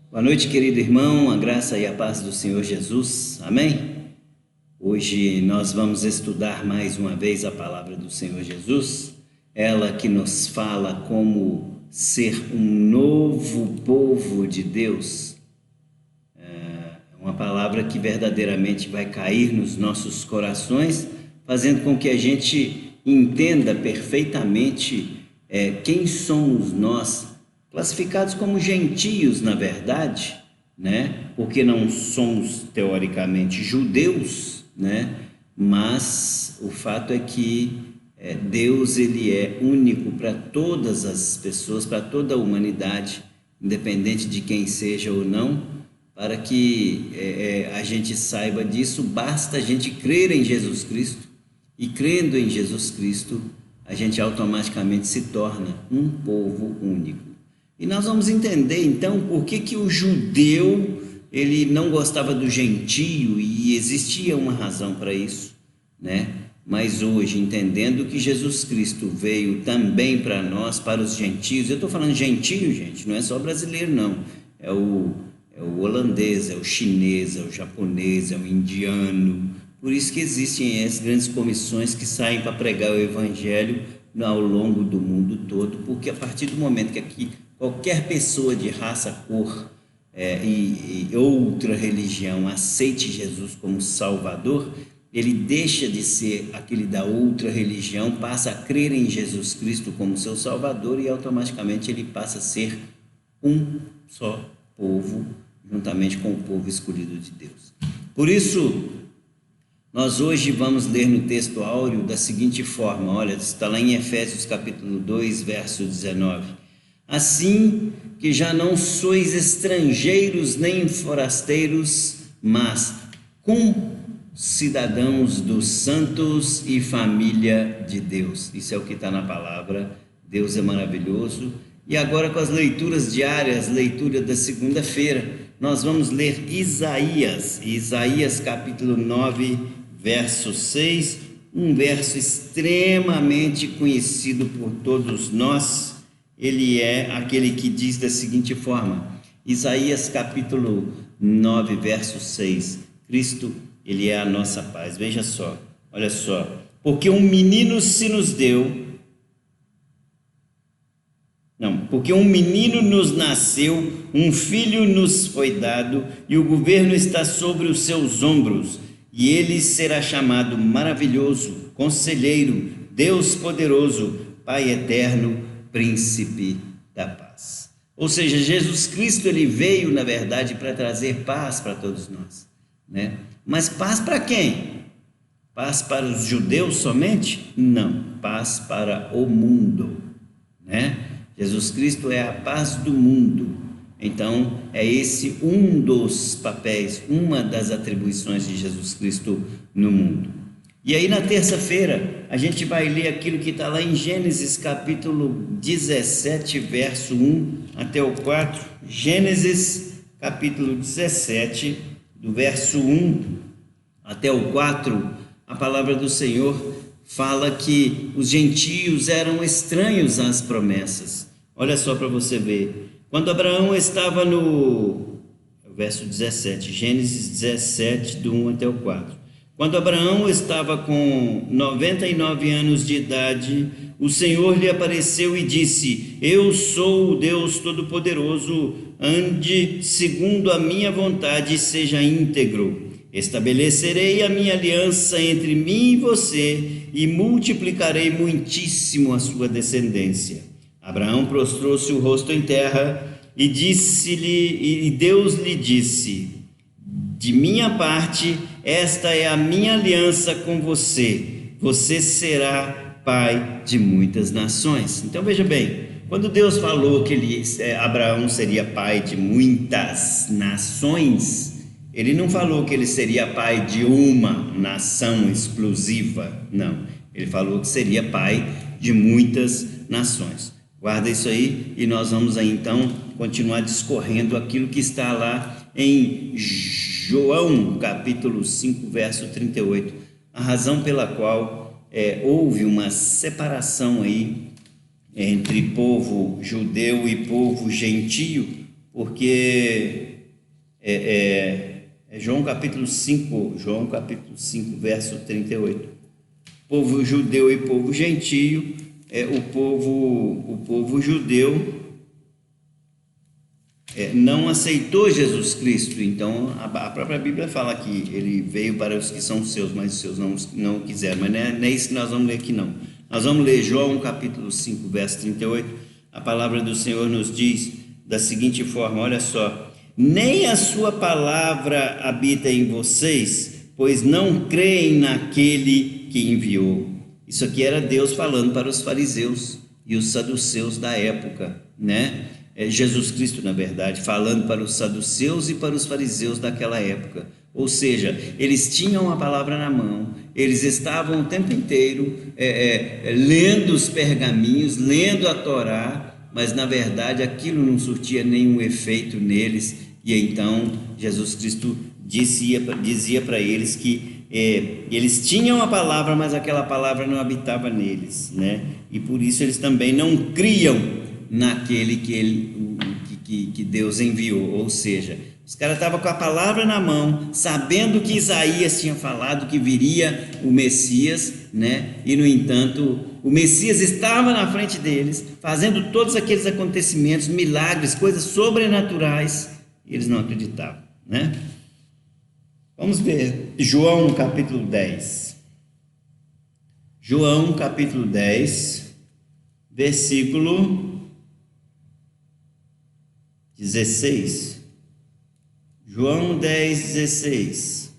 Boa noite, querido irmão, a graça e a paz do Senhor Jesus, amém? Hoje nós vamos estudar mais uma vez a palavra do Senhor Jesus, ela que nos fala como ser um novo povo de Deus, uma palavra que verdadeiramente vai cair nos nossos corações, fazendo com que a gente entenda perfeitamente quem somos nós, classificados como gentios, na verdade, né? Porque não somos teoricamente judeus, né? Mas o fato é que Deus ele é único para todas as pessoas, para toda a humanidade, independente de quem seja ou não. Para que a gente saiba disso, basta a gente crer em Jesus Cristo, e crendo em Jesus Cristo, a gente automaticamente se torna um povo único. E nós vamos entender então por que o judeu ele não gostava do gentio, e existia uma razão para isso, né? Mas hoje, entendendo que Jesus Cristo veio também para nós, para os gentios, eu estou falando gentio, gente, não é só brasileiro não, é o holandês, é o chinês, é o japonês, é o indiano. Por isso que existem as grandes comissões que saem para pregar o evangelho ao longo do mundo todo, porque a partir do momento que aqui qualquer pessoa de raça, cor e outra religião aceite Jesus como Salvador, ele deixa de ser aquele da outra religião, passa a crer em Jesus Cristo como seu Salvador e automaticamente ele passa a ser um só povo, juntamente com o povo escolhido de Deus. Por isso, nós hoje vamos ler no texto áureo da seguinte forma, olha, está lá em Efésios capítulo 2, verso 19. Assim que já não sois estrangeiros nem forasteiros, mas cidadãos dos santos e família de Deus. Isso é o que está na palavra. Deus é maravilhoso. E agora, com as leituras diárias, leitura da segunda-feira, nós vamos ler Isaías capítulo 9, verso 6, um verso extremamente conhecido por todos nós. Ele é aquele que diz da seguinte forma, Isaías capítulo 9, verso 6, Cristo, ele é a nossa paz. Veja só, olha só, porque um menino se nos deu, porque um menino nos nasceu, um filho nos foi dado, e o governo está sobre os seus ombros, e ele será chamado maravilhoso, conselheiro, Deus poderoso, Pai eterno, príncipe da paz. Ou seja, Jesus Cristo ele veio, na verdade, para trazer paz para todos nós, né? Mas paz para quem? Paz para os judeus somente? Não, paz para o mundo, né? Jesus Cristo é a paz do mundo. Então, é esse um dos papéis, uma das atribuições de Jesus Cristo no mundo. E aí, na terça-feira, a gente vai ler aquilo que está lá em Gênesis, capítulo 17, verso 1 até o 4. Gênesis, capítulo 17, do verso 1 até o 4, a palavra do Senhor fala que os gentios eram estranhos às promessas. Olha só para você ver. Quando Abraão estava no verso 17, Gênesis 17, do 1 até o 4. Quando Abraão estava com 99 anos de idade, o Senhor lhe apareceu e disse: Eu sou o Deus Todo-Poderoso, ande segundo a minha vontade e seja íntegro. Estabelecerei a minha aliança entre mim e você e multiplicarei muitíssimo a sua descendência. Abraão prostrou-se o rosto em terra e Deus lhe disse: De minha parte, esta é a minha aliança com você. Você será pai de muitas nações. Então veja bem, quando Deus falou que Abraão seria pai de muitas nações, ele não falou que ele seria pai de uma nação exclusiva, não. Ele falou que seria pai de muitas nações. Guarda isso aí e nós vamos aí então continuar discorrendo aquilo que está lá em João capítulo 5, verso 38. A razão pela qual houve uma separação aí entre povo judeu e povo gentio, porque é João capítulo 5, verso 38. Povo judeu e povo gentio, o povo judeu não aceitou Jesus Cristo. Então a própria Bíblia fala que ele veio para os que são seus, mas os seus não o quiseram. Mas não é isso que nós vamos ler aqui não. Nós vamos ler João capítulo 5, verso 38. A palavra do Senhor nos diz da seguinte forma, olha só: nem a sua palavra habita em vocês, pois não creem naquele que enviou. Isso aqui era Deus falando para os fariseus e os saduceus da época, né? Jesus Cristo, na verdade, falando para os saduceus e para os fariseus daquela época. Ou seja, eles tinham a palavra na mão, eles estavam o tempo inteiro lendo os pergaminhos, lendo a Torá, mas na verdade aquilo não surtia nenhum efeito neles. E então Jesus Cristo dizia para eles que eles tinham a palavra, mas aquela palavra não habitava neles, né? E por isso eles também não criam naquele que Deus enviou. Ou seja, os caras estavam com a palavra na mão, sabendo que Isaías tinha falado que viria o Messias, né? E no entanto, o Messias estava na frente deles, fazendo todos aqueles acontecimentos, milagres, coisas sobrenaturais, e eles não acreditavam, né? Vamos ver João capítulo 10. João capítulo 10, versículo 16. João 10, 16.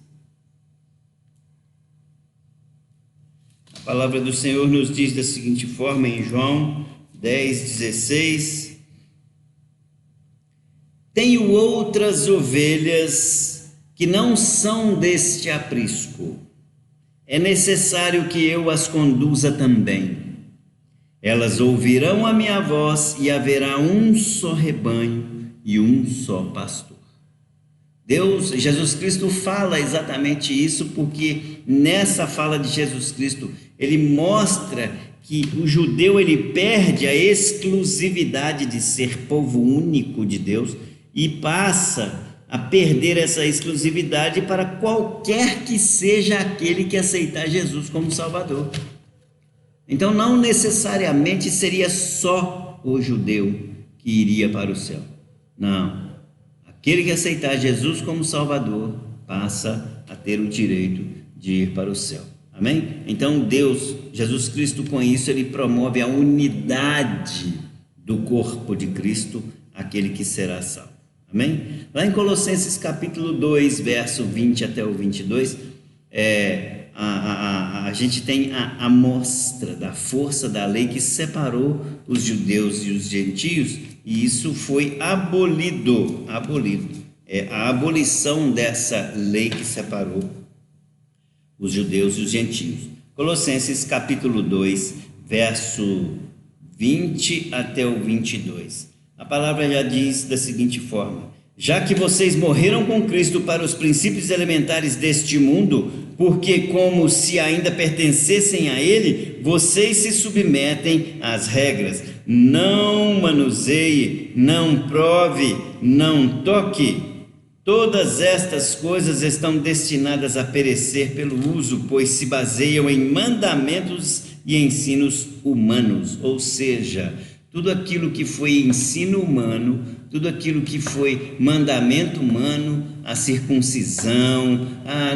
A palavra do Senhor nos diz da seguinte forma em João 10, 16: tenho outras ovelhas que não são deste aprisco. É necessário que eu as conduza também. Elas ouvirão a minha voz e haverá um só rebanho e um só pastor. Jesus Cristo fala exatamente isso, porque nessa fala de Jesus Cristo, ele mostra que o judeu ele perde a exclusividade de ser povo único de Deus e passa a perder essa exclusividade para qualquer que seja aquele que aceitar Jesus como Salvador. Então não necessariamente seria só o judeu que iria para o céu. Não. Aquele que aceitar Jesus como Salvador passa a ter o direito de ir para o céu. Amém? Então Jesus Cristo, com isso, ele promove a unidade do corpo de Cristo, aquele que será salvo. Amém? Lá em Colossenses capítulo 2, verso 20 até o 22, a gente tem a amostra da força da lei que separou os judeus e os gentios, e isso foi abolido. A abolição dessa lei que separou os judeus e os gentios. Colossenses capítulo 2, verso 20 até o 22. A palavra já diz da seguinte forma: já que vocês morreram com Cristo para os princípios elementares deste mundo, porque como se ainda pertencessem a Ele, vocês se submetem às regras. Não manuseie, não prove, não toque. Todas estas coisas estão destinadas a perecer pelo uso, pois se baseiam em mandamentos e ensinos humanos. Ou seja, tudo aquilo que foi ensino humano, tudo aquilo que foi mandamento humano, a circuncisão,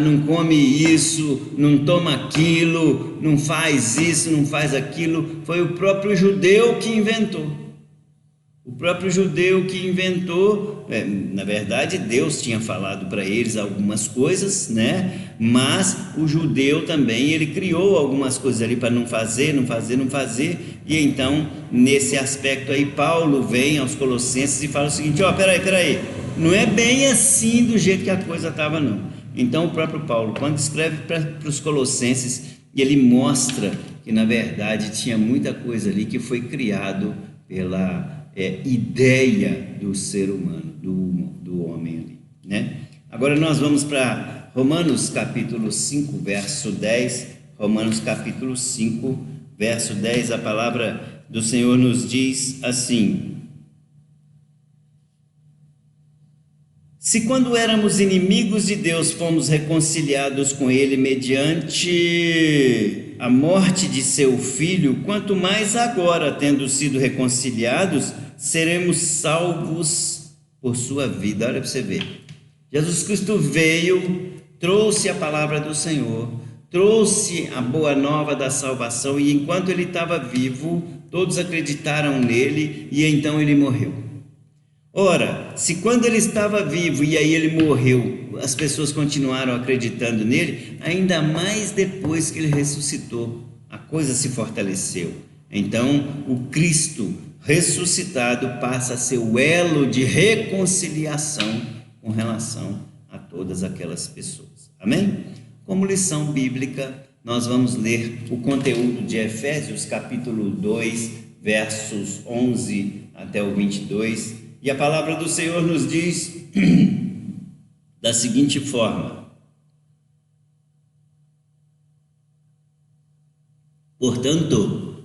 não come isso, não toma aquilo, não faz isso, não faz aquilo, foi o próprio judeu que inventou. O próprio judeu que inventou, na verdade Deus tinha falado para eles algumas coisas, né? Mas o judeu também, ele criou algumas coisas ali para não fazer, e então nesse aspecto aí Paulo vem aos Colossenses e fala o seguinte: peraí, não é bem assim do jeito que a coisa estava não. Então o próprio Paulo, quando escreve para os Colossenses, ele mostra que na verdade tinha muita coisa ali que foi criado pela ideia do ser humano, do homem ali, né? Agora nós vamos para Romanos capítulo 5, verso 10. Romanos capítulo 5, verso 10, a palavra do Senhor nos diz assim: Se quando éramos inimigos de Deus fomos reconciliados com Ele mediante a morte de seu Filho, quanto mais agora, tendo sido reconciliados, seremos salvos por sua vida. Olha para você ver. Jesus Cristo veio, trouxe a palavra do Senhor, trouxe a boa nova da salvação, e enquanto ele estava vivo, todos acreditaram nele, e então ele morreu. Ora, se quando ele estava vivo e aí ele morreu, as pessoas continuaram acreditando nele, ainda mais depois que ele ressuscitou, a coisa se fortaleceu. Então, o Cristo ressuscitado passa a ser o elo de reconciliação com relação a todas aquelas pessoas. Amém? Como lição bíblica, nós vamos ler o conteúdo de Efésios capítulo 2, versos 11 até o 22, e a palavra do Senhor nos diz da seguinte forma: portanto,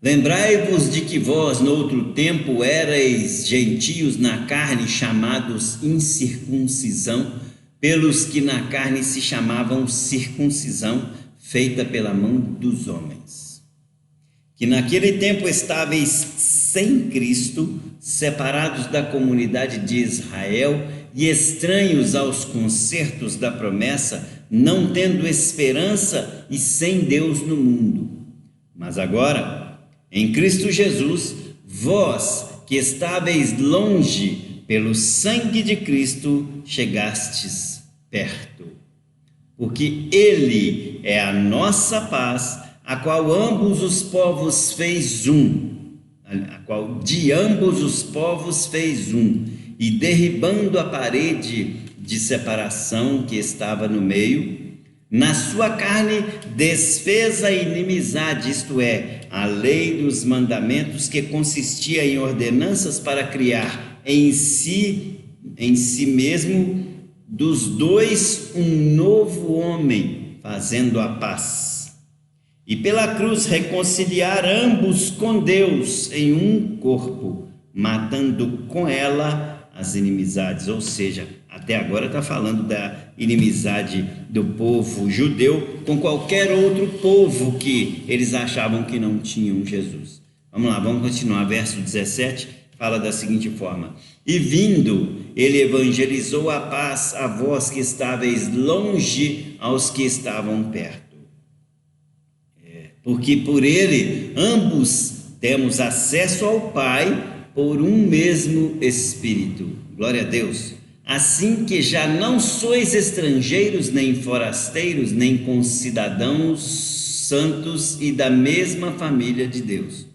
lembrai-vos de que vós, noutro tempo, erais gentios na carne, chamados incircuncisão, pelos que na carne se chamavam circuncisão, feita pela mão dos homens. Que naquele tempo estáveis sem Cristo, separados da comunidade de Israel e estranhos aos concertos da promessa, não tendo esperança e sem Deus no mundo. Mas agora, em Cristo Jesus, vós que estáveis longe, pelo sangue de Cristo chegastes perto. Porque Ele é a nossa paz, a qual ambos os povos fez e derribando a parede de separação que estava no meio, na sua carne desfez a inimizade, isto é, a lei dos mandamentos, que consistia em ordenanças para criar em si mesmo dos dois um novo homem, fazendo a paz. E pela cruz reconciliar ambos com Deus em um corpo, matando com ela as inimizades. Ou seja, até agora está falando da inimizade do povo judeu com qualquer outro povo que eles achavam que não tinham Jesus. Vamos lá, vamos continuar. Verso 17 fala da seguinte forma: e vindo, ele evangelizou a paz a vós que estáveis longe, aos que estavam perto. Porque por ele ambos temos acesso ao Pai por um mesmo Espírito. Glória a Deus. Assim que já não sois estrangeiros, nem forasteiros, nem concidadãos santos e da mesma família de Deus,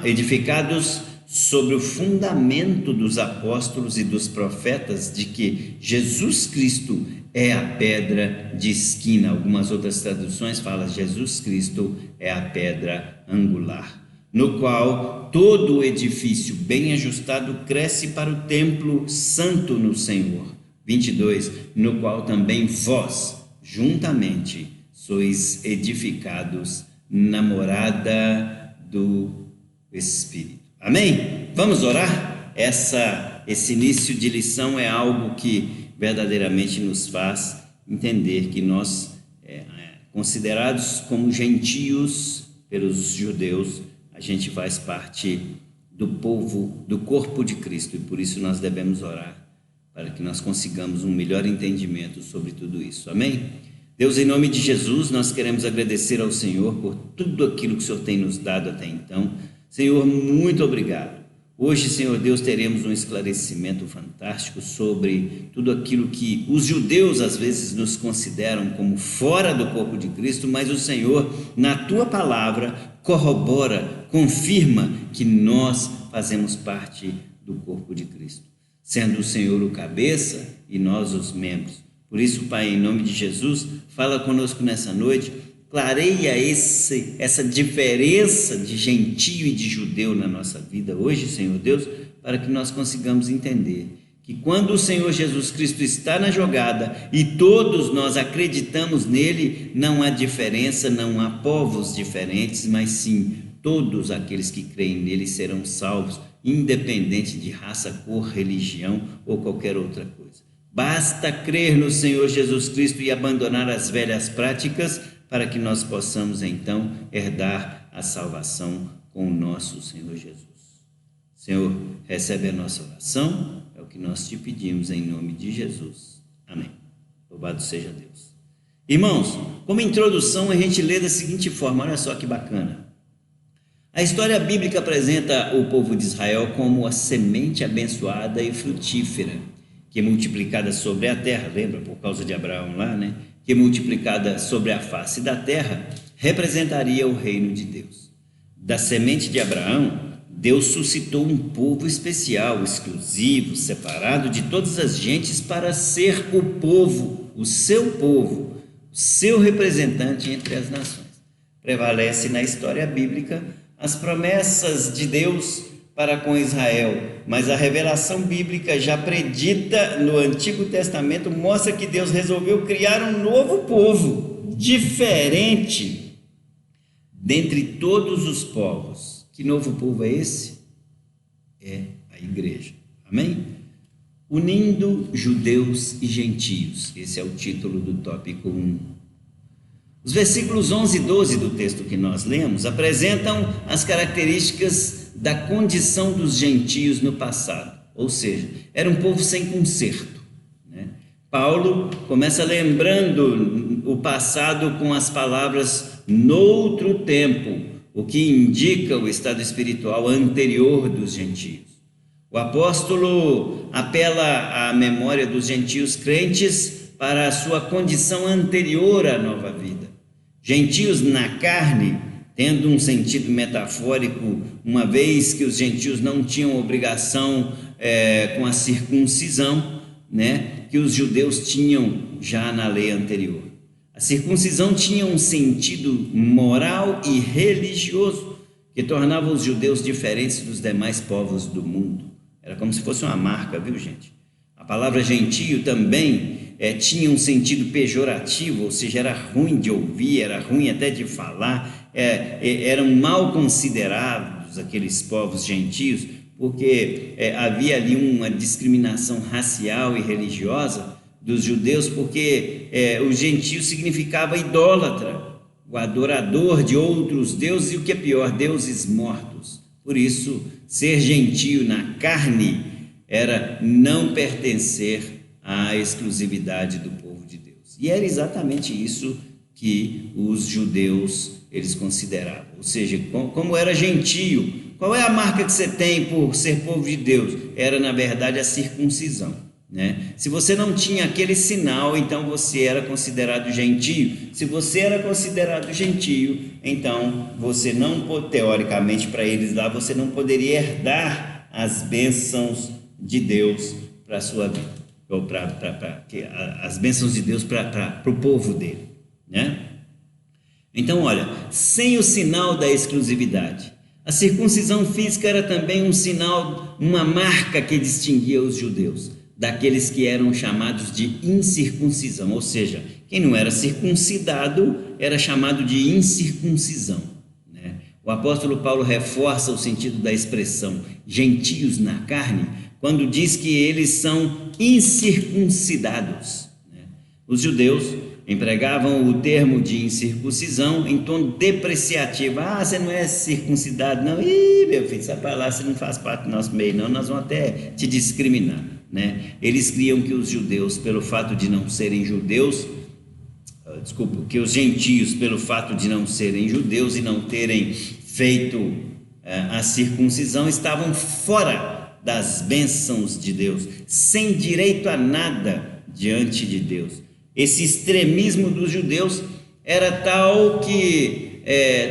edificados sobre o fundamento dos apóstolos e dos profetas, de que Jesus Cristo é a pedra de esquina. Algumas outras traduções falam Jesus Cristo é a pedra angular, no qual todo o edifício bem ajustado cresce para o templo santo no Senhor. 22, no qual também vós, juntamente, sois edificados na morada do Espírito. Amém? Vamos orar? Esse início de lição é algo que verdadeiramente nos faz entender que nós, considerados como gentios pelos judeus, a gente faz parte do povo, do corpo de Cristo, e por isso nós devemos orar para que nós consigamos um melhor entendimento sobre tudo isso. Amém? Deus, em nome de Jesus, nós queremos agradecer ao Senhor por tudo aquilo que o Senhor tem nos dado até então. Senhor, muito obrigado. Hoje, Senhor Deus, teremos um esclarecimento fantástico sobre tudo aquilo que os judeus às vezes nos consideram como fora do corpo de Cristo, mas o Senhor, na Tua palavra, corrobora, confirma que nós fazemos parte do corpo de Cristo, sendo o Senhor o cabeça e nós os membros. Por isso, Pai, em nome de Jesus, fala conosco nessa noite, clareia essa diferença de gentio e de judeu na nossa vida hoje, Senhor Deus, para que nós consigamos entender que quando o Senhor Jesus Cristo está na jogada e todos nós acreditamos nele, não há diferença, não há povos diferentes, mas sim todos aqueles que creem nele serão salvos, independente de raça, cor, religião ou qualquer outra coisa. Basta crer no Senhor Jesus Cristo e abandonar as velhas práticas para que nós possamos então herdar a salvação com o nosso Senhor Jesus. Senhor, recebe a nossa oração, é o que nós te pedimos em nome de Jesus. Amém. Louvado seja Deus. Irmãos, como introdução a gente lê da seguinte forma, olha só que bacana. A história bíblica apresenta o povo de Israel como a semente abençoada e frutífera, que é multiplicada sobre a terra, lembra por causa de Abraão lá, né? Que multiplicada sobre a face da terra, representaria o reino de Deus. Da semente de Abraão, Deus suscitou um povo especial, exclusivo, separado de todas as gentes para ser o povo, o seu representante entre as nações. Prevalece na história bíblica as promessas de Deus para com Israel, mas a revelação bíblica já predita no Antigo Testamento mostra que Deus resolveu criar um novo povo, diferente dentre todos os povos. Que novo povo é esse? É a igreja. Amém? Unindo judeus e gentios. Esse é o título do tópico 1. Os versículos 11 e 12 do texto que nós lemos apresentam as características da condição dos gentios no passado, ou seja, era um povo sem conserto, né? Paulo começa lembrando o passado com as palavras noutro tempo, o que indica o estado espiritual anterior dos gentios. O apóstolo apela à memória dos gentios crentes para a sua condição anterior à nova vida. Gentios na carne, tendo um sentido metafórico, uma vez que os gentios não tinham obrigação com a circuncisão, né, que os judeus tinham já na lei anterior. A circuncisão tinha um sentido moral e religioso que tornava os judeus diferentes dos demais povos do mundo. Era como se fosse uma marca, viu, gente? A palavra gentio também tinha um sentido pejorativo, ou seja, era ruim de ouvir, era ruim até de falar, eram mal considerados aqueles povos gentios, porque havia ali uma discriminação racial e religiosa dos judeus, porque o gentio significava idólatra, o adorador de outros deuses e, o que é pior, deuses mortos. Por isso, ser gentio na carne era não pertencer à exclusividade do povo de Deus. E era exatamente isso que os judeus eles consideravam. Ou seja, como era gentio, qual é a marca que você tem por ser povo de Deus? Era, na verdade, a circuncisão, né? Se você não tinha aquele sinal, então você era considerado gentio. Se você era considerado gentio, então você não, teoricamente para eles lá, você não poderia herdar as bênçãos de Deus para a sua vida, ou as bênçãos de Deus para o povo dele, né? Então, olha, sem o sinal da exclusividade, a circuncisão física era também um sinal, uma marca que distinguia os judeus daqueles que eram chamados de incircuncisão, ou seja, quem não era circuncidado era chamado de incircuncisão, né? O apóstolo Paulo reforça o sentido da expressão gentios na carne quando diz que eles são incircuncidados, né? Os judeus empregavam o termo de incircuncisão em tom depreciativo. Ah, você não é circuncidado não? Ih, meu filho, sai para lá, você não faz parte do nosso meio não, nós vamos até te discriminar, né? Eles criam que os judeus, pelo fato de não serem judeus, que os gentios, pelo fato de não serem judeus e não terem feito a circuncisão, estavam fora das bênçãos de Deus, sem direito a nada diante de Deus. Esse extremismo dos judeus era tal que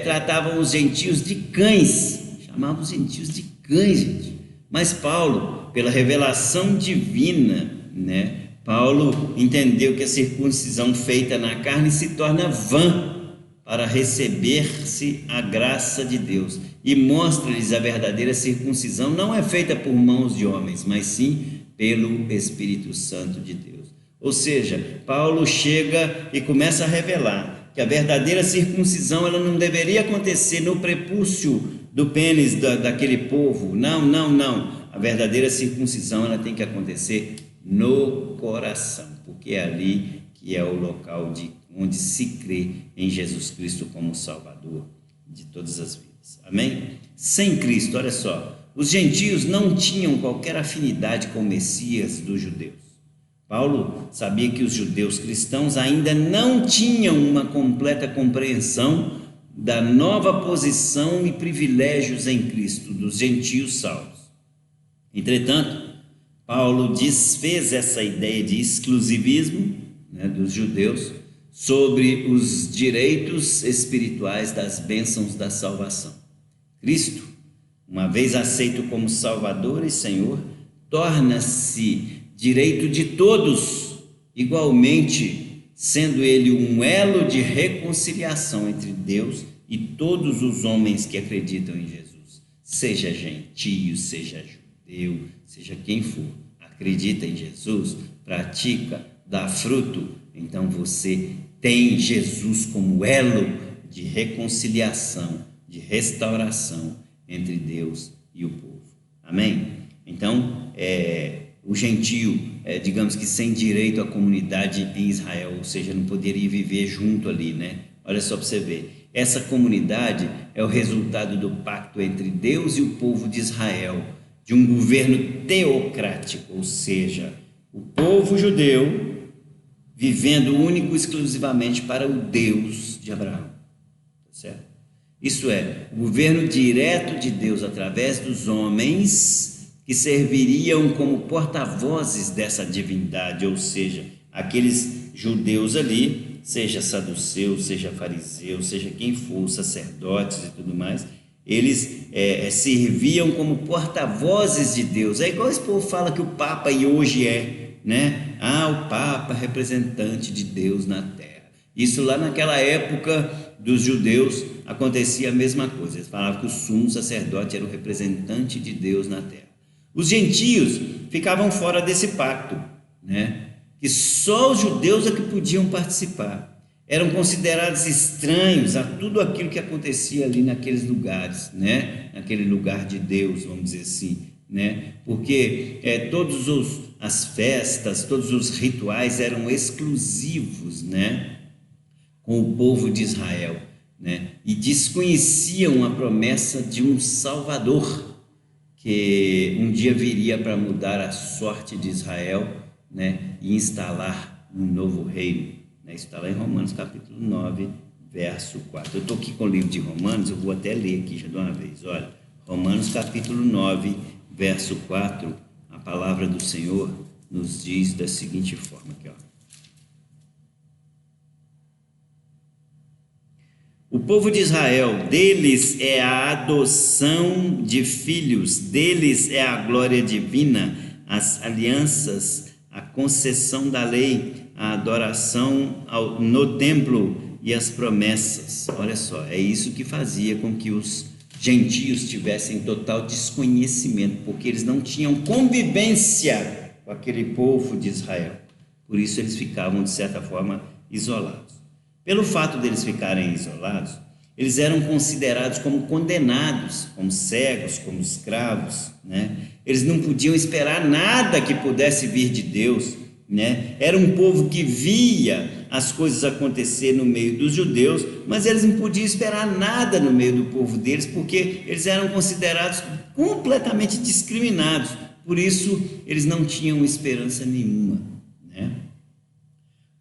tratavam os gentios de cães, chamavam os gentios de cães, gente. Mas Paulo, pela revelação divina, né, Paulo entendeu que a circuncisão feita na carne se torna vã para receber-se a graça de Deus, e mostra-lhes a verdadeira circuncisão não é feita por mãos de homens, mas sim pelo Espírito Santo de Deus. Ou seja, Paulo chega e começa a revelar que a verdadeira circuncisão ela não deveria acontecer no prepúcio do pênis daquele povo. Não, não, não. A verdadeira circuncisão ela tem que acontecer no coração, porque é ali que é o local onde se crê em Jesus Cristo como Salvador de todas as vidas. Amém? Sem Cristo, olha só, os gentios não tinham qualquer afinidade com o Messias dos judeus. Paulo sabia que os judeus cristãos ainda não tinham uma completa compreensão da nova posição e privilégios em Cristo dos gentios salvos. Entretanto, Paulo desfez essa ideia de exclusivismo, dos judeus sobre os direitos espirituais das bênçãos da salvação. Cristo, uma vez aceito como Salvador e Senhor, torna-se direito de todos, igualmente sendo ele um elo de reconciliação entre Deus e todos os homens que acreditam em Jesus, seja gentio, seja judeu, seja quem for, acredita em Jesus, pratica, dá fruto, então você tem Jesus como elo de reconciliação, de restauração entre Deus e o povo. Amém? Então, o gentio, digamos que sem direito à comunidade em Israel, ou seja, não poderia viver junto ali, Olha só para você ver. Essa comunidade é o resultado do pacto entre Deus e o povo de Israel, de um governo teocrático, ou seja, o povo judeu vivendo único e exclusivamente para o Deus de Abraão, tá certo? Isso é, o governo direto de Deus através dos homens que serviriam como porta-vozes dessa divindade, ou seja, aqueles judeus ali, seja saduceus, seja fariseus, seja quem for, sacerdotes e tudo mais, eles serviam como porta-vozes de Deus. É igual esse povo fala que o Papa hoje o Papa representante de Deus na terra. Isso lá naquela época dos judeus acontecia a mesma coisa. Eles falavam que o sumo sacerdote era o representante de Deus na terra. Os gentios ficavam fora desse pacto, que só os judeus é que podiam participar. Eram considerados estranhos a tudo aquilo que acontecia ali naqueles lugares, naquele lugar de Deus, vamos dizer assim, porque todas as festas, todos os rituais eram exclusivos, com o povo de Israel, e desconheciam a promessa de um Salvador que um dia viria para mudar a sorte de Israel, e instalar um novo reino. Isso está lá em Romanos capítulo 9, verso 4. Eu estou aqui com o livro de Romanos, eu vou até ler aqui já de uma vez. Olha, Romanos capítulo 9, verso 4, a palavra do Senhor nos diz da seguinte forma aqui, O povo de Israel, deles é a adoção de filhos, deles é a glória divina, as alianças, a concessão da lei, a adoração no templo e as promessas. Olha só, é isso que fazia com que os gentios tivessem total desconhecimento, porque eles não tinham convivência com aquele povo de Israel. Por isso eles ficavam, de certa forma, isolados. Pelo fato deles ficarem isolados, eles eram considerados como condenados, como cegos, como escravos, Eles não podiam esperar nada que pudesse vir de Deus, Era um povo que via as coisas acontecer no meio dos judeus, mas eles não podiam esperar nada no meio do povo deles, porque eles eram considerados completamente discriminados. Por isso, eles não tinham esperança nenhuma,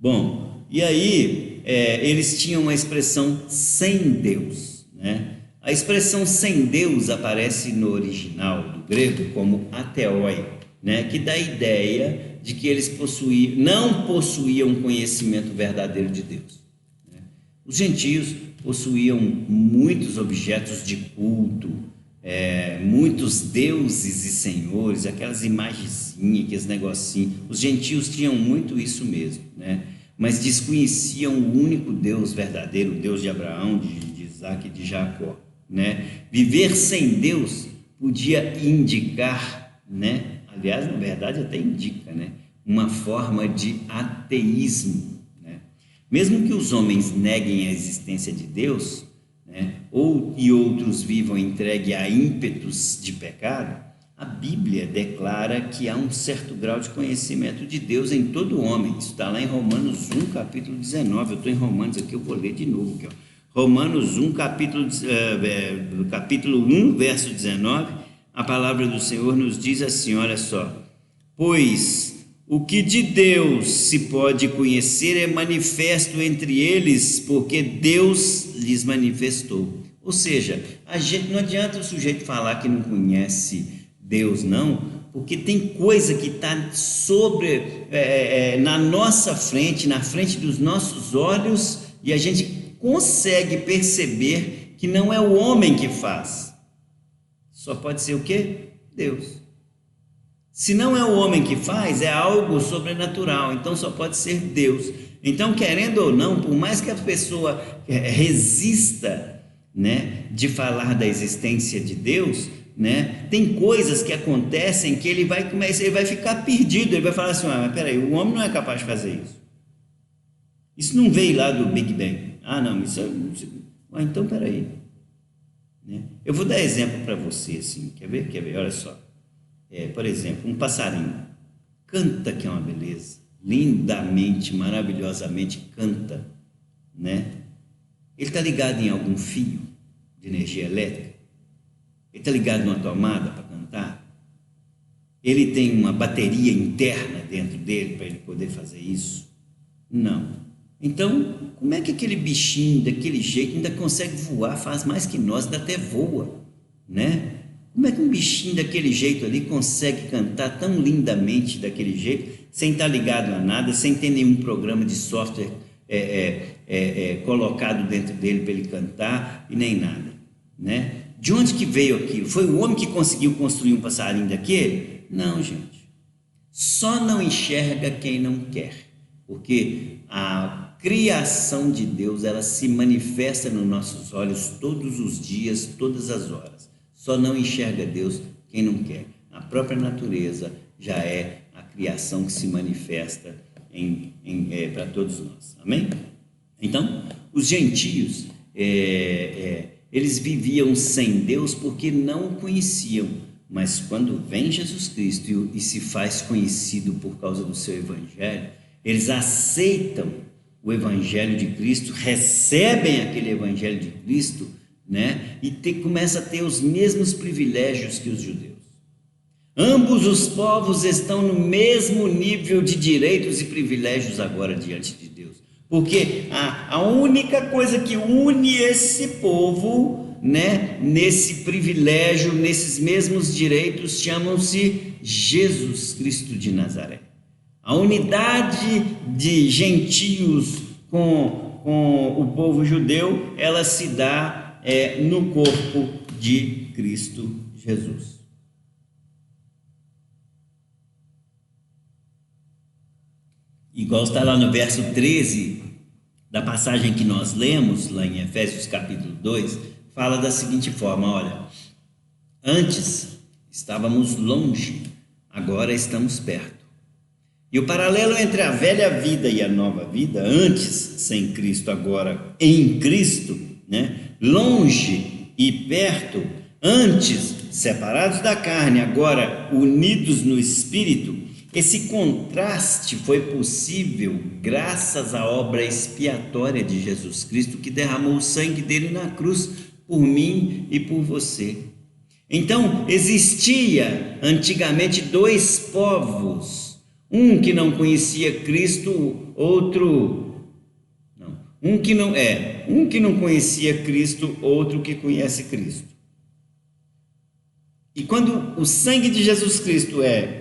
Bom, e aí eles tinham uma expressão sem Deus, A expressão sem Deus aparece no original do grego como atheoi, que dá a ideia de que eles não possuíam conhecimento verdadeiro de Deus. Os gentios possuíam muitos objetos de culto, muitos deuses e senhores, aquelas imagenzinhas, aqueles negocinhos. Os gentios tinham muito isso mesmo, mas desconheciam o único Deus verdadeiro, o Deus de Abraão, de Isaac e de Jacó. Viver sem Deus podia indicar, aliás, na verdade até indica, uma forma de ateísmo, Mesmo que os homens neguem a existência de Deus, e outros vivam entregue a ímpetos de pecado, a Bíblia declara que há um certo grau de conhecimento de Deus em todo homem. Isso está lá em Romanos 1, capítulo 19. Eu estou em Romanos aqui, eu vou ler de novo aqui, ó. Romanos 1, capítulo 1, verso 19, a palavra do Senhor nos diz assim, olha só: pois o que de Deus se pode conhecer é manifesto entre eles, porque Deus lhes manifestou. Ou seja, não adianta o sujeito falar que não conhece Deus, não, porque tem coisa que está na nossa frente, na frente dos nossos olhos, e a gente consegue perceber que não é o homem que faz. Só pode ser o quê? Deus. Se não é o homem que faz, é algo sobrenatural, então só pode ser Deus. Então, querendo ou não, por mais que a pessoa resista, né, de falar da existência de Deus, né, tem coisas que acontecem que ele vai ficar perdido, ele vai falar assim, mas peraí, o homem não é capaz de fazer isso. Isso não veio lá do Big Bang. Não, então peraí. Né? Eu vou dar exemplo para você, assim, quer ver? Olha só. Por exemplo, um passarinho canta, que é uma beleza, lindamente, maravilhosamente canta, né? Ele está ligado em algum fio de energia elétrica? Ele está ligado numa tomada para cantar? Ele tem uma bateria interna dentro dele para ele poder fazer isso? Não. Então, como é que aquele bichinho daquele jeito ainda consegue voar, faz mais que nós, ainda até voa, né? Como é que um bichinho daquele jeito ali consegue cantar tão lindamente daquele jeito, sem estar ligado a nada, sem ter nenhum programa de software colocado dentro dele para ele cantar e nem nada, né? De onde que veio aquilo? Foi o homem que conseguiu construir um passarinho daquele? Não, gente. Só não enxerga quem não quer, porque a criação de Deus, ela se manifesta nos nossos olhos todos os dias, todas as horas. Só não enxerga Deus quem não quer. A própria natureza já é a criação que se manifesta para todos nós. Amém? Então, os gentios, eles viviam sem Deus porque não o conheciam. Mas quando vem Jesus Cristo e se faz conhecido por causa do seu evangelho, eles aceitam o evangelho de Cristo, recebem aquele evangelho de Cristo, né? E começa a ter os mesmos privilégios que os judeus. Ambos os povos estão no mesmo nível de direitos e privilégios agora diante de Deus, porque a única coisa que une esse povo, né, nesse privilégio, nesses mesmos direitos, chamam-se Jesus Cristo de Nazaré. A unidade de gentios com o povo judeu, ela se dá no corpo de Cristo Jesus. Igual está lá no verso 13 da passagem que nós lemos, lá em Efésios capítulo 2, fala da seguinte forma, olha: antes estávamos longe, agora estamos perto. E o paralelo entre a velha vida e a nova vida, antes sem Cristo, agora em Cristo, né? Longe e perto, antes separados da carne, agora unidos no Espírito. Esse contraste foi possível graças à obra expiatória de Jesus Cristo, que derramou o sangue dele na cruz por mim e por você. Então, existia antigamente dois povos, um que não conhecia Cristo, um que não conhecia Cristo, outro que conhece Cristo. E quando o sangue de Jesus Cristo é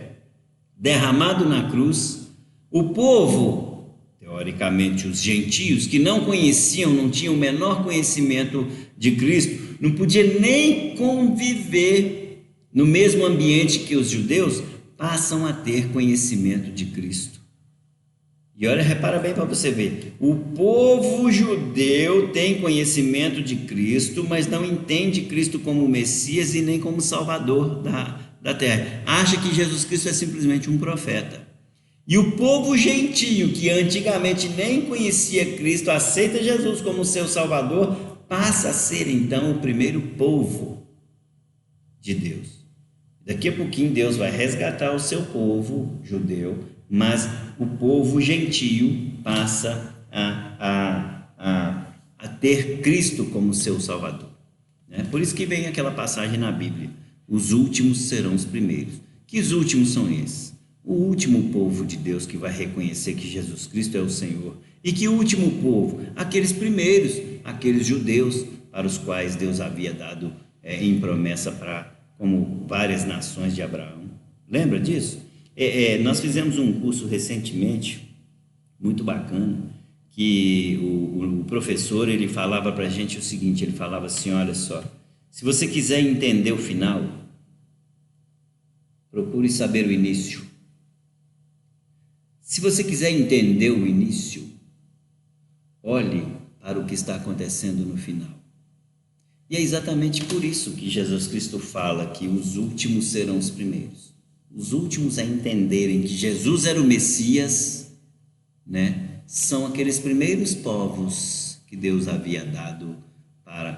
derramado na cruz, o povo, teoricamente os gentios, que não conheciam, não tinham o menor conhecimento de Cristo, não podia nem conviver no mesmo ambiente que os judeus, passam a ter conhecimento de Cristo. E olha, repara bem para você ver, o povo judeu tem conhecimento de Cristo, mas não entende Cristo como Messias e nem como Salvador da terra. Acha que Jesus Cristo é simplesmente um profeta. E o povo gentio, que antigamente nem conhecia Cristo, aceita Jesus como seu Salvador, passa a ser então o primeiro povo de Deus. Daqui a pouquinho Deus vai resgatar o seu povo judeu, mas o povo gentio passa a ter Cristo como seu Salvador. Por isso que vem aquela passagem na Bíblia: os últimos serão os primeiros. Que os últimos são esses? O último povo de Deus que vai reconhecer que Jesus Cristo é o Senhor. E que último povo? Aqueles primeiros, aqueles judeus para os quais Deus havia dado em promessa como várias nações de Abraão. Lembra disso? Nós fizemos um curso recentemente, muito bacana, que o professor ele falava para a gente o seguinte, ele falava assim: olha só, se você quiser entender o final, procure saber o início. Se você quiser entender o início, olhe para o que está acontecendo no final. E é exatamente por isso que Jesus Cristo fala que os últimos serão os primeiros. Os últimos a entenderem que Jesus era o Messias, são aqueles primeiros povos que Deus havia dado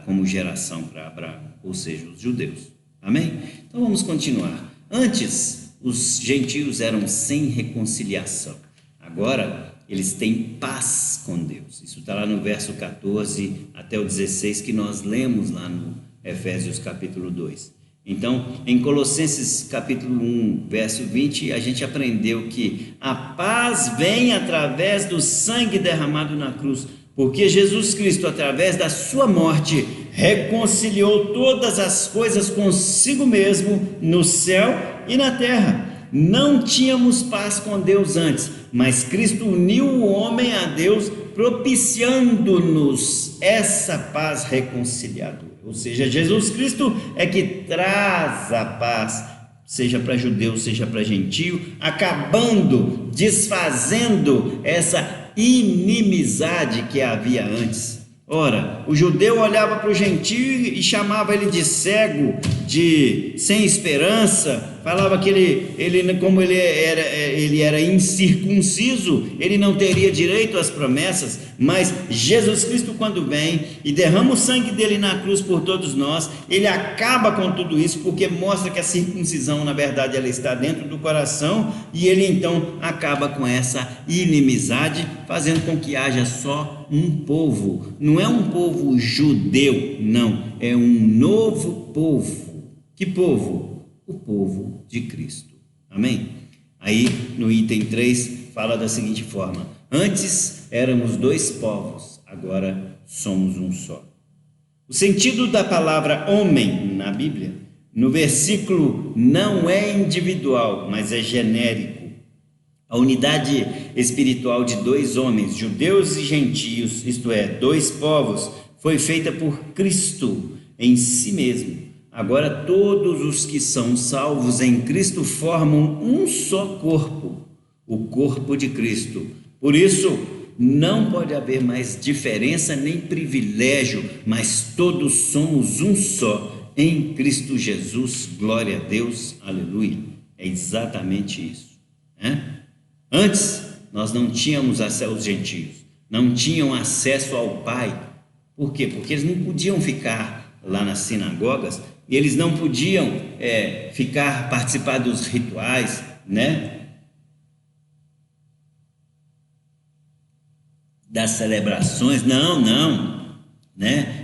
como geração para Abraão, ou seja, os judeus. Amém? Então vamos continuar. Antes, os gentios eram sem reconciliação. Agora, eles têm paz com Deus. Isso está lá no verso 14 até o 16, que nós lemos lá no Efésios capítulo 2. Então, em Colossenses capítulo 1, verso 20, a gente aprendeu que a paz vem através do sangue derramado na cruz, porque Jesus Cristo, através da sua morte, reconciliou todas as coisas consigo mesmo no céu e na terra. Não tínhamos paz com Deus antes, mas Cristo uniu o homem a Deus, propiciando-nos essa paz reconciliadora. Ou seja, Jesus Cristo é que traz a paz, seja para judeu, seja para gentio, acabando, desfazendo essa inimizade que havia antes. Ora, o judeu olhava para o gentio e chamava ele de cego, de sem esperança, falava que como ele era incircunciso, ele não teria direito às promessas. Mas Jesus Cristo, quando vem e derrama o sangue dele na cruz por todos nós, ele acaba com tudo isso, porque mostra que a circuncisão, na verdade, ela está dentro do coração, e ele então acaba com essa inimizade, fazendo com que haja só um povo. Não é um povo judeu, não, é um novo povo. Que povo? O povo de Cristo. Amém? Aí no item 3 fala da seguinte forma: antes éramos dois povos, agora somos um só. O sentido da palavra homem na Bíblia, no versículo, não é individual, mas é genérico. A unidade espiritual de dois homens, judeus e gentios, isto é, dois povos, foi feita por Cristo em si mesmo. Agora todos os que são salvos em Cristo formam um só corpo, o corpo de Cristo. Por isso, não pode haver mais diferença nem privilégio, mas todos somos um só em Cristo Jesus. Glória a Deus, aleluia. É exatamente isso. Antes, nós não tínhamos acesso aos gentios, não tinham acesso ao Pai. Por quê? Porque eles não podiam ficar lá nas sinagogas, e eles não podiam participar dos rituais, das celebrações, não.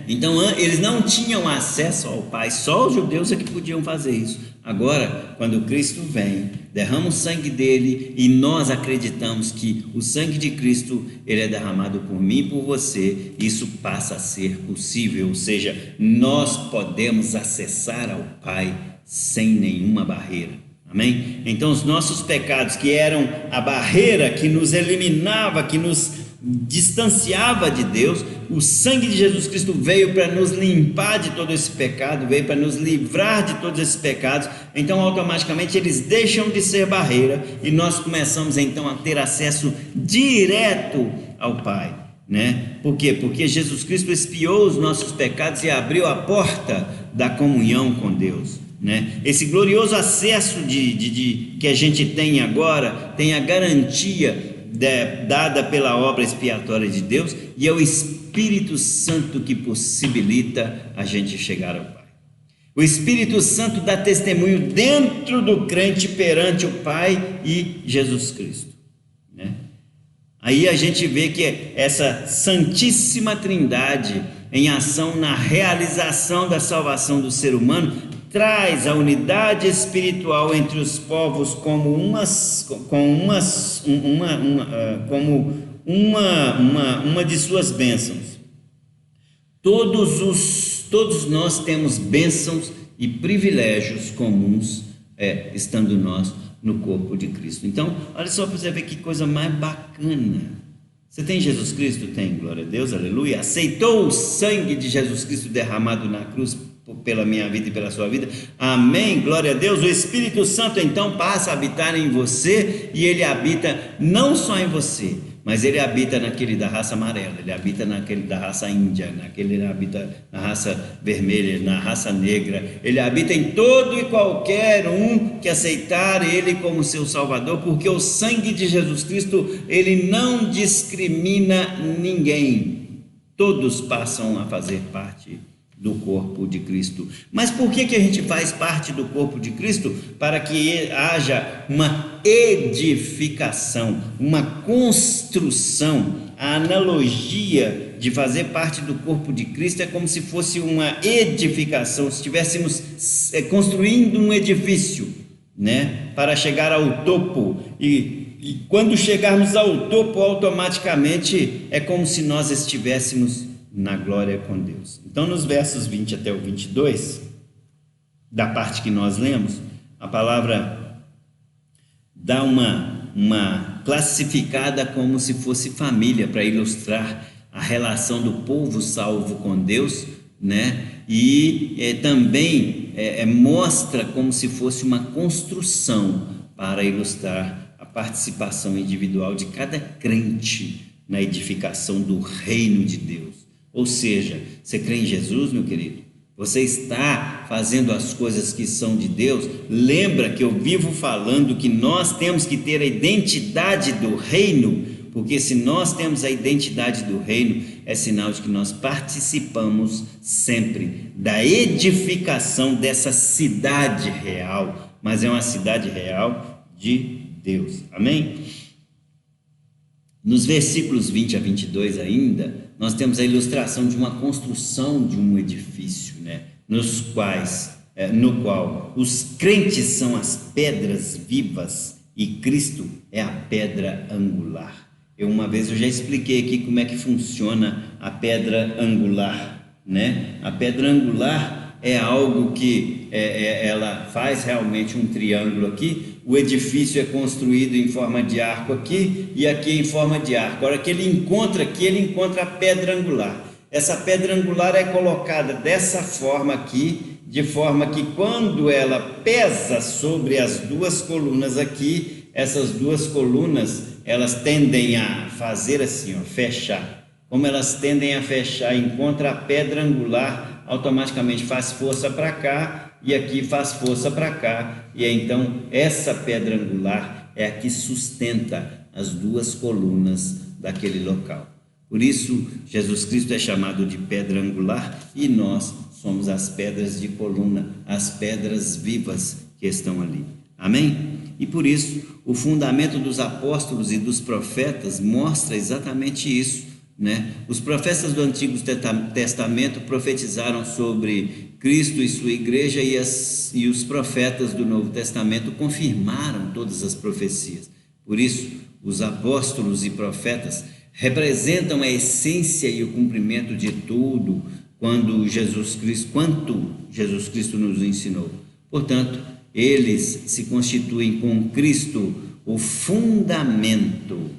Então eles não tinham acesso ao Pai, só os judeus é que podiam fazer isso. Agora, quando Cristo vem, derrama o sangue dele, e nós acreditamos que o sangue de Cristo ele é derramado por mim e por você, isso passa a ser possível, ou seja, nós podemos acessar ao Pai sem nenhuma barreira. Amém? Então os nossos pecados, que eram a barreira que nos eliminava, que nos distanciava de Deus, o sangue de Jesus Cristo veio para nos limpar de todo esse pecado, veio para nos livrar de todos esses pecados. Então automaticamente eles deixam de ser barreira, e nós começamos então a ter acesso direto ao Pai, Por quê? Porque Jesus Cristo expiou os nossos pecados e abriu a porta da comunhão com Deus, Esse glorioso acesso que a gente tem agora, tem a garantia dada pela obra expiatória de Deus, e é o Espírito Santo que possibilita a gente chegar ao Pai. O Espírito Santo dá testemunho dentro do crente perante o Pai e Jesus Cristo, né? Aí a gente vê que essa Santíssima Trindade, em ação na realização da salvação do ser humano, traz a unidade espiritual entre os povos como uma de suas bênçãos. Todos nós temos bênçãos e privilégios comuns, estando nós no corpo de Cristo. Então, olha só para você ver que coisa mais bacana. Você tem Jesus Cristo? Tem, glória a Deus, aleluia. Aceitou o sangue de Jesus Cristo derramado na cruz pela minha vida e pela sua vida? Amém, glória a Deus. O Espírito Santo então passa a habitar em você, e ele habita não só em você, mas ele habita naquele da raça amarela, ele habita naquele da raça índia, naquele ele habita na raça vermelha, na raça negra, ele habita em todo e qualquer um que aceitar ele como seu Salvador, porque o sangue de Jesus Cristo, ele não discrimina ninguém, todos passam a fazer parte do corpo de Cristo. Mas por que a gente faz parte do corpo de Cristo? Para que haja uma edificação, uma construção. A analogia de fazer parte do corpo de Cristo é como se fosse uma edificação, se estivéssemos construindo um edifício, né, para chegar ao topo, e quando chegarmos ao topo, automaticamente é como se nós estivéssemos na glória com Deus. Então, nos versos 20 até o 22, da parte que nós lemos, a palavra dá uma classificada como se fosse família, para ilustrar a relação do povo salvo com Deus, né? E também mostra como se fosse uma construção, para ilustrar a participação individual de cada crente na edificação do reino de Deus. Ou seja, você crê em Jesus, meu querido? Você está fazendo as coisas que são de Deus? Lembra que eu vivo falando que nós temos que ter a identidade do reino, porque se nós temos a identidade do reino, é sinal de que nós participamos sempre da edificação dessa cidade real, mas é uma cidade real de Deus. Amém? Nos versículos 20 a 22 ainda, nós temos a ilustração de uma construção de um edifício, né? No qual os crentes são as pedras vivas e Cristo é a pedra angular. Uma vez eu já expliquei aqui como é que funciona a pedra angular, né? A pedra angular é algo que ela faz realmente um triângulo aqui. O edifício é construído em forma de arco aqui e aqui em forma de arco. A hora que ele encontra aqui, ele encontra a pedra angular. Essa pedra angular é colocada dessa forma aqui, de forma que quando ela pesa sobre as duas colunas aqui, essas duas colunas, elas tendem a fazer assim, fechar. Como elas tendem a fechar, encontra a pedra angular, automaticamente faz força para cá, e aqui faz força para cá, e então essa pedra angular é a que sustenta as duas colunas daquele local. Por isso, Jesus Cristo é chamado de pedra angular, e nós somos as pedras de coluna, as pedras vivas que estão ali. Amém? E por isso, o fundamento dos apóstolos e dos profetas mostra exatamente isso, né? Os profetas do Antigo Testamento profetizaram sobre Cristo e sua igreja, e os profetas do Novo Testamento confirmaram todas as profecias. Por isso, os apóstolos e profetas representam a essência e o cumprimento de tudo quanto Jesus Cristo nos ensinou. Portanto, eles se constituem com Cristo o fundamento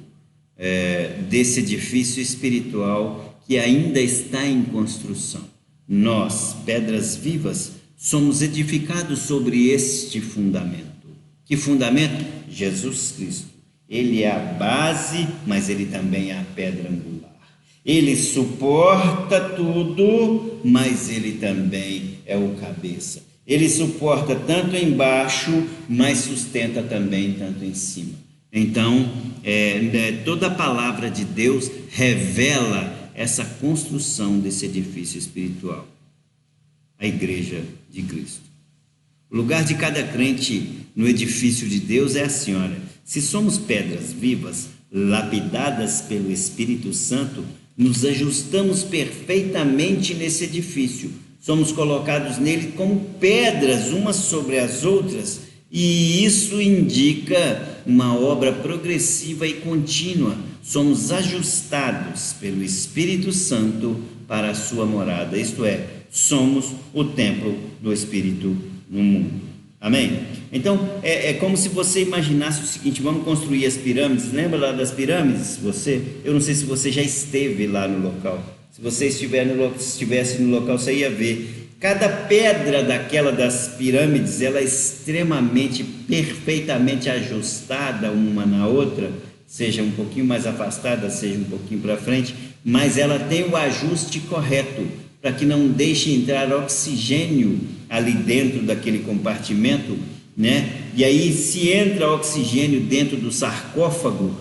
desse edifício espiritual que ainda está em construção. Nós, pedras vivas, somos edificados sobre este fundamento. Que fundamento? Jesus Cristo. Ele é a base, mas ele também é a pedra angular. Ele suporta tudo, mas ele também é o cabeça. Ele suporta tanto embaixo, mas sustenta também tanto em cima. Então, toda a palavra de Deus revela essa construção desse edifício espiritual, a igreja de Cristo. O lugar de cada crente no edifício de Deus é assim, olha: se somos pedras vivas, lapidadas pelo Espírito Santo, nos ajustamos perfeitamente nesse edifício. Somos colocados nele como pedras umas sobre as outras, e isso indica uma obra progressiva e contínua. Somos ajustados pelo Espírito Santo para a sua morada, isto é, somos o templo do Espírito no mundo. Amém? Então, é como se você imaginasse o seguinte: vamos construir as pirâmides. Lembra lá das pirâmides? Eu não sei se você já esteve lá no local. Se você estivesse no local, você ia ver. Cada pedra das pirâmides, ela é extremamente, perfeitamente ajustada uma na outra, seja um pouquinho mais afastada, seja um pouquinho para frente, mas ela tem o ajuste correto, para que não deixe entrar oxigênio ali dentro daquele compartimento, né? E aí, se entra oxigênio dentro do sarcófago,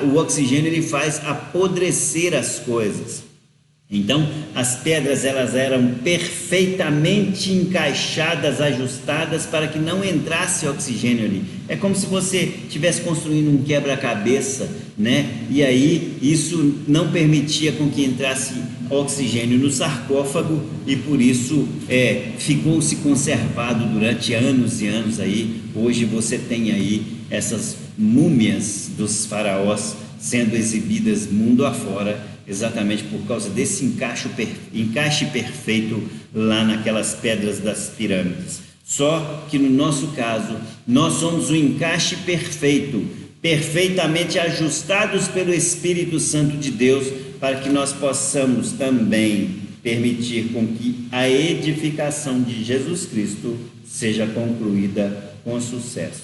o oxigênio ele faz apodrecer as coisas. Então, as pedras elas eram perfeitamente encaixadas, ajustadas, para que não entrasse oxigênio ali. É como se você estivesse construindo um quebra-cabeça, né? E aí isso não permitia com que entrasse oxigênio no sarcófago, e por isso ficou-se conservado durante anos e anos aí. Hoje você tem aí essas múmias dos faraós sendo exibidas mundo afora, exatamente por causa desse encaixe perfeito lá naquelas pedras das pirâmides. Só que no nosso caso, nós somos o encaixe perfeito, perfeitamente ajustados pelo Espírito Santo de Deus, para que nós possamos também permitir com que a edificação de Jesus Cristo seja concluída com sucesso.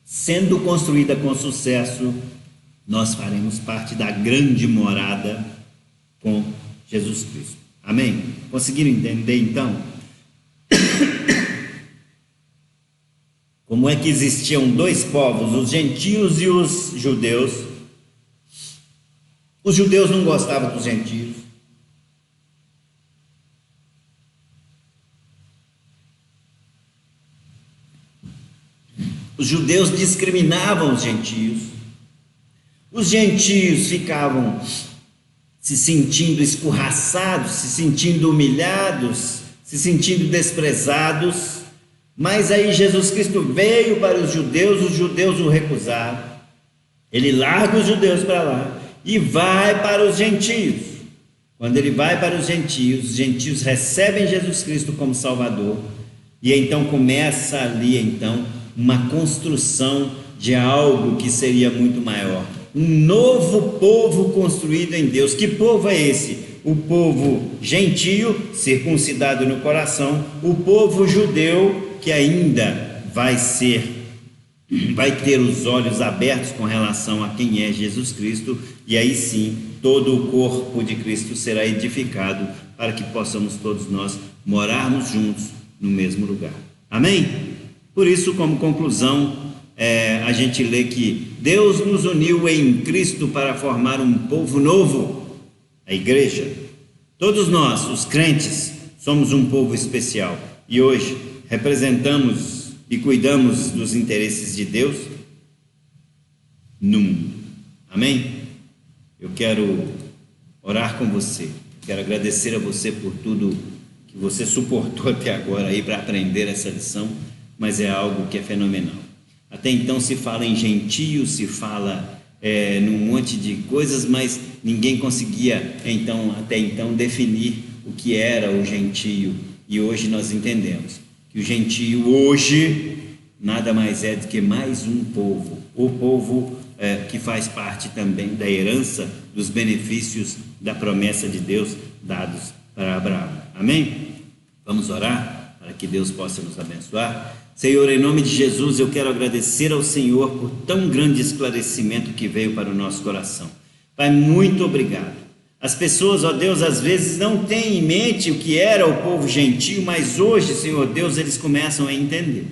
Sendo construída com sucesso, nós faremos parte da grande morada com Jesus Cristo. Amém? Conseguiram entender então? Como é que existiam dois povos, os gentios e os judeus? Os judeus não gostavam dos gentios. Os judeus discriminavam os gentios. Os gentios ficavam se sentindo escorraçados, se sentindo humilhados, se sentindo desprezados. Mas aí Jesus Cristo veio para os judeus o recusaram. Ele larga os judeus para lá e vai para os gentios. Quando ele vai para os gentios recebem Jesus Cristo como Salvador. E então começa ali uma construção de algo que seria muito maior. Um novo povo construído em Deus. Que povo é esse? O povo gentio, circuncidado no coração, o povo judeu, que ainda vai ter os olhos abertos com relação a quem é Jesus Cristo, e aí sim, todo o corpo de Cristo será edificado, para que possamos todos nós morarmos juntos no mesmo lugar. Amém? Por isso, como conclusão, a gente lê que Deus nos uniu em Cristo para formar um povo novo, a igreja. Todos nós, os crentes, somos um povo especial, e hoje representamos e cuidamos dos interesses de Deus no mundo. Amém? Eu quero orar com você, quero agradecer a você por tudo que você suportou até agora aí para aprender essa lição, mas é algo que é fenomenal. Até então se fala em gentio, se fala num monte de coisas, mas ninguém conseguia até então definir o que era o gentio, e hoje nós entendemos que o gentio hoje nada mais é do que mais um povo, o povo que faz parte também da herança dos benefícios da promessa de Deus dados para Abraão. Amém? Vamos orar para que Deus possa nos abençoar. Senhor, em nome de Jesus, eu quero agradecer ao Senhor por tão grande esclarecimento que veio para o nosso coração. Pai, muito obrigado. As pessoas, ó Deus, às vezes não têm em mente o que era o povo gentio, mas hoje, Senhor Deus, eles começam a entender.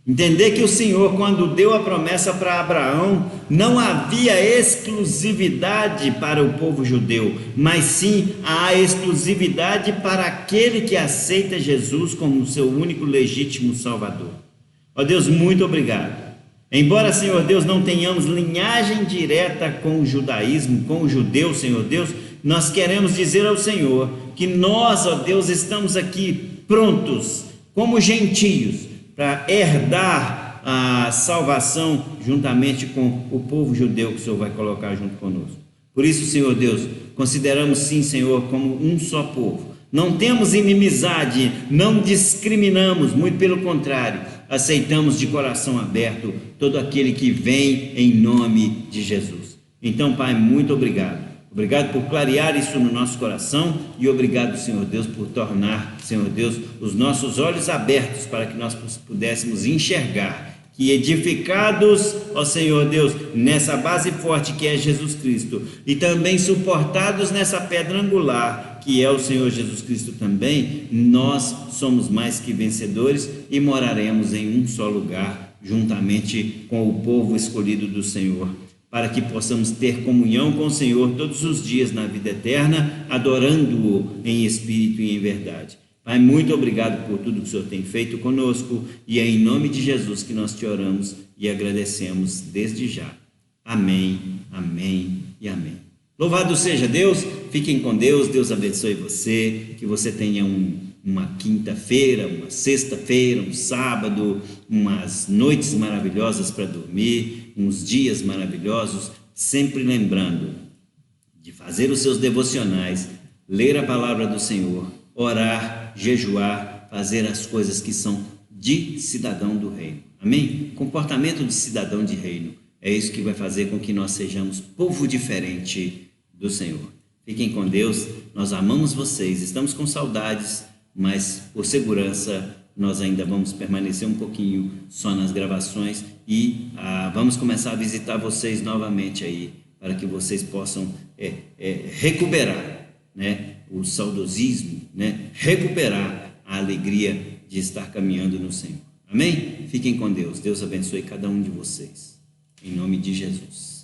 Entender que o Senhor, quando deu a promessa para Abraão, não havia exclusividade para o povo judeu, mas sim a exclusividade para aquele que aceita Jesus como seu único legítimo Salvador. Ó Deus, muito obrigado. Embora, Senhor Deus, não tenhamos linhagem direta com o judaísmo, com o judeu, Senhor Deus, nós queremos dizer ao Senhor que nós, ó Deus, estamos aqui prontos, como gentios, para herdar a salvação juntamente com o povo judeu que o Senhor vai colocar junto conosco. Por isso, Senhor Deus, consideramos sim, Senhor, como um só povo. Não temos inimizade, não discriminamos, muito pelo contrário, aceitamos de coração aberto todo aquele que vem em nome de Jesus. Então, Pai, muito obrigado. Obrigado por clarear isso no nosso coração e obrigado, Senhor Deus, por tornar, Senhor Deus, os nossos olhos abertos para que nós pudéssemos enxergar que edificados, ó Senhor Deus, nessa base forte que é Jesus Cristo e também suportados nessa pedra angular que é o Senhor Jesus Cristo também, nós somos mais que vencedores e moraremos em um só lugar juntamente com o povo escolhido do Senhor, para que possamos ter comunhão com o Senhor todos os dias na vida eterna, adorando-o em espírito e em verdade. Pai, muito obrigado por tudo que o Senhor tem feito conosco e é em nome de Jesus que nós te oramos e agradecemos desde já. Amém, amém e amém. Louvado seja Deus, fiquem com Deus, Deus abençoe você, que você tenha uma quinta-feira, uma sexta-feira, um sábado, umas noites maravilhosas para dormir, uns dias maravilhosos, sempre lembrando de fazer os seus devocionais, ler a palavra do Senhor, orar, jejuar, fazer as coisas que são de cidadão do reino. Amém? Comportamento de cidadão de reino. É isso que vai fazer com que nós sejamos povo diferente do Senhor. Fiquem com Deus, nós amamos vocês, estamos com saudades, mas por segurança nós ainda vamos permanecer um pouquinho só nas gravações e vamos começar a visitar vocês novamente aí, para que vocês possam recuperar, né, o saudosismo, né, recuperar a alegria de estar caminhando no Senhor. Amém? Fiquem com Deus, Deus abençoe cada um de vocês, em nome de Jesus.